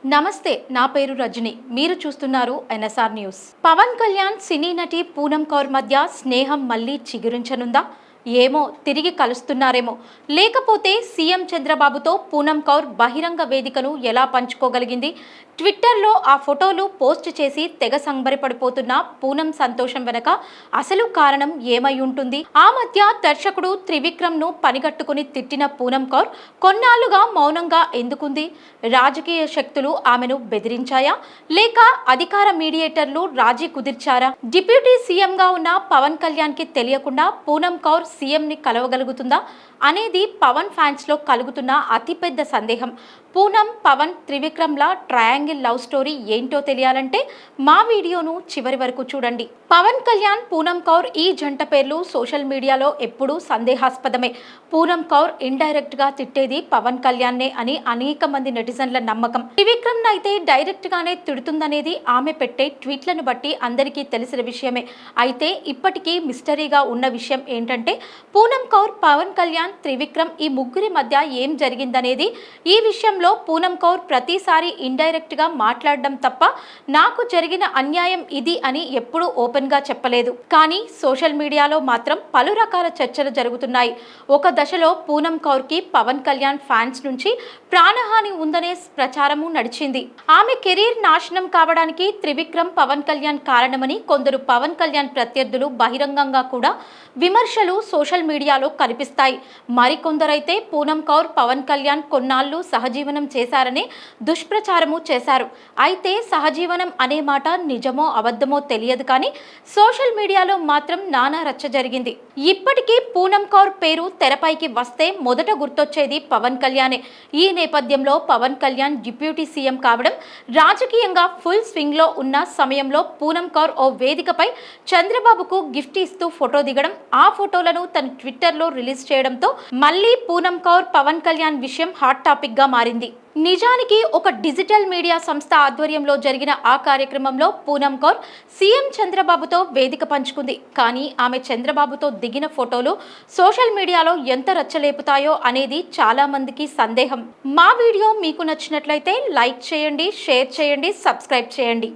నమస్తే, నా పేరు రజని. మీరు చూస్తున్నారు ఎన్ఎస్ఆర్ న్యూస్. పవన్ కళ్యాణ్ సినీ నటి పూనం కౌర్ మధ్య స్నేహం మళ్ళీ చిగురించనుందా? ఏమో, తిరిగి కలుస్తున్నారేమో. లేకపోతే సీఎం చంద్రబాబుతో పూనం కౌర్ బహిరంగ వేదికను ఎలా పంచుకోగలిగింది? ట్విట్టర్లో ఆ ఫోటోలు పోస్ట్ చేసి తెగ సంబరపడిపోతున్న పూనం సంతోషం వెనక అసలు కారణం ఏమై ఉంటుంది? ఆ మధ్య దర్శకుడు త్రివిక్రమ్ను పనిగట్టుకుని తిట్టిన పూనం కౌర్ కొన్నాళ్లుగా మౌనంగా ఎందుకుంది? రాజకీయ శక్తులు ఆమెను బెదిరించాయా, లేక అధికార మీడియేటర్లు రాజీ కుదిర్చారా? డిప్యూటీ సీఎంగా ఉన్న పవన్ కళ్యాణ్ కి తెలియకుండా పూనం కౌర్ సీఎంని కలవగలుగుతుందా అనేది పవన్ ఫ్యాన్స్ లో కలుగుతున్న అతిపెద్ద సందేహం. పూనం పవన్ త్రివిక్రమ్ల ట్రయాంగిల్ లవ్ స్టోరీ ఏంటో తెలియాలంటే మా వీడియోను చివరి వరకు చూడండి. పవన్ కళ్యాణ్, పూనం కౌర్ ఈ జంట పేర్లు సోషల్ మీడియాలో ఎప్పుడూ సందేహాస్పదమే. పూనం కౌర్ ఇండైరెక్ట్ గా తిట్టేది పవన్ కళ్యాణ్నే అని అనేక మంది నెటిజన్ల నమ్మకం. త్రివిక్రమ్ అయితే డైరెక్ట్ గానే తిడుతుందనేది ఆమె పెట్టే ట్వీట్లను బట్టి అందరికీ తెలిసిన విషయమే. అయితే ఇప్పటికీ మిస్టరీగా ఉన్న విషయం ఏంటంటే పూనం కౌర్, పవన్ కళ్యాణ్, త్రివిక్రమ్ ఈ ముగ్గురి మధ్య ఏం జరిగిందనేది. ఈ విషయంలో పూనం కౌర్ ప్రతిసారి ఇండైరెక్ట్ గా మాట్లాడడం తప్ప నాకు జరిగిన అన్యాయం ఇది అని ఎప్పుడూ ఓపెన్ గా చెప్పలేదు. కానీ సోషల్ మీడియాలో మాత్రం పలు రకాల చర్చలు జరుగుతున్నాయి. ఒక దశలో పూనం కౌర్ కి పవన్ కళ్యాణ్ ఫ్యాన్స్ నుంచి ప్రాణహాని ఉందనే ప్రచారము నడిచింది. ఆమె కెరీర్ నాశనం కావడానికి త్రివిక్రమ్, పవన్ కళ్యాణ్ కారణమని కొందరు పవన్ కళ్యాణ్ ప్రత్యర్థులు బహిరంగంగా కూడా విమర్శలు సోషల్ మీడియాలో కనిపిస్తాయి. మరికొందరైతే పూనం కౌర్, పవన్ కళ్యాణ్ కొన్నాళ్లు సహజీవనం చేశారనే దుష్ప్రచారము చేశారు. అయితే సహజీవనం అనే మాట నిజమో అబద్ధమో తెలియదు, కానీ సోషల్ మీడియాలో మాత్రం నానా రచ్చ జరిగింది. ఇప్పటికీ పూనం కౌర్ పేరు తెరపైకి వస్తే మొదట గుర్తొచ్చేది పవన్ కళ్యాణే. ఈ నేపథ్యంలో పవన్ కళ్యాణ్ డిప్యూటీ సీఎం కావడం, రాజకీయంగా ఫుల్ స్వింగ్ లో ఉన్న సమయంలో పూనం కౌర్ ఓ వేదికపై చంద్రబాబుకు గిఫ్ట్ ఇస్తూ ఫోటో దిగడం, ఆ ఫోటోలను తన ట్విట్టర్లో రిలీజ్ చేయడంతో మళ్ళీ పూనం కౌర్, పవన్ కళ్యాణ్ విషయం హాట్ టాపిక్ గా మారింది. నిజానికి ఒక డిజిటల్ మీడియా సంస్థ ఆధ్వర్యంలో జరిగిన ఆ కార్యక్రమంలో పూనం కౌర్ సీఎం చంద్రబాబుతో వేదిక పంచుకుంది. కానీ ఆమె చంద్రబాబుతో దిగిన ఫోటోలు సోషల్ మీడియాలో ఎంత రచ్చలేపుతాయో అనేది చాలా మందికి సందేహం. మా వీడియో మీకు నచ్చినట్లయితే లైక్ చేయండి, షేర్ చేయండి, సబ్స్క్రైబ్ చేయండి.